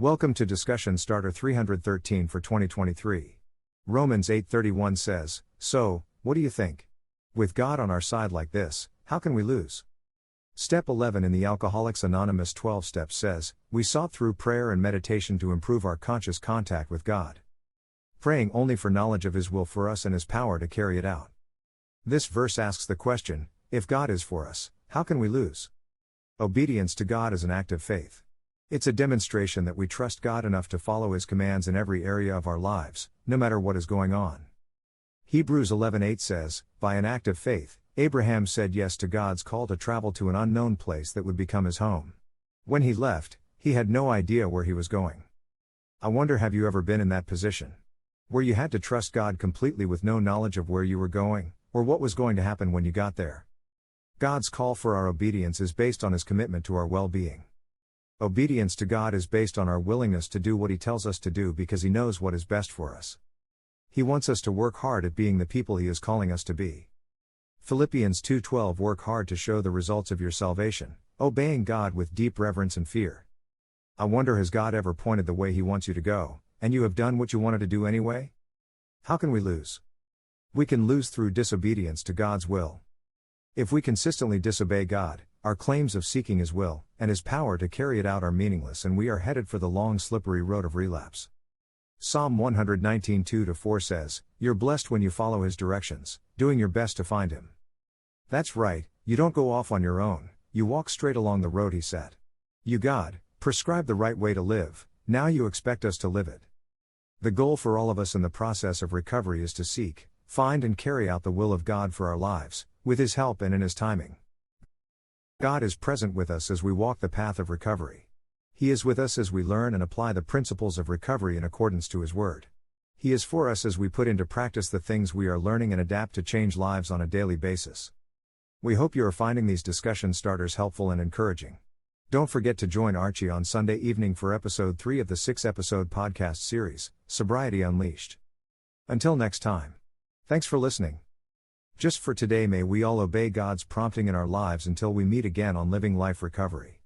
Welcome to Discussion Starter 313 for 2023. Romans 8:31 says, "So, what do you think? With God on our side like this, how can we lose?" Step 11 in the Alcoholics Anonymous 12 steps says, "We sought through prayer and meditation to improve our conscious contact with God, praying only for knowledge of His will for us and His power to carry it out." This verse asks the question, if God is for us, how can we lose? Obedience to God is an act of faith. It's a demonstration that we trust God enough to follow His commands in every area of our lives, no matter what is going on. Hebrews 11:8 says, "By an act of faith, Abraham said yes to God's call to travel to an unknown place that would become his home. When he left, he had no idea where he was going." I wonder, have you ever been in that position, where you had to trust God completely with no knowledge of where you were going, or what was going to happen when you got there? God's call for our obedience is based on His commitment to our well-being. Obedience to God is based on our willingness to do what He tells us to do because He knows what is best for us. He wants us to work hard at being the people He is calling us to be. Philippians 2:12 Work hard to show the results of your salvation, obeying God with deep reverence and fear. I wonder, has God ever pointed the way He wants you to go, and you have done what you wanted to do anyway? How can we lose? We can lose through disobedience to God's will. If we consistently disobey God, our claims of seeking His will, and His power to carry it out are meaningless, and we are headed for the long slippery road of relapse. Psalm 119:2-4 says, "You're blessed when you follow His directions, doing your best to find Him." That's right, you don't go off on your own, you walk straight along the road He set. You, God, prescribe the right way to live, now you expect us to live it. The goal for all of us in the process of recovery is to seek, find and carry out the will of God for our lives, with His help and in His timing. God is present with us as we walk the path of recovery. He is with us as we learn and apply the principles of recovery in accordance to His Word. He is for us as we put into practice the things we are learning and adapt to change lives on a daily basis. We hope you are finding these discussion starters helpful and encouraging. Don't forget to join Archie on Sunday evening for episode 3 of the 6-episode podcast series, Sobriety Unleashed. Until next time. Thanks for listening. Just for today, may we all obey God's prompting in our lives until we meet again on Living Life Recovery.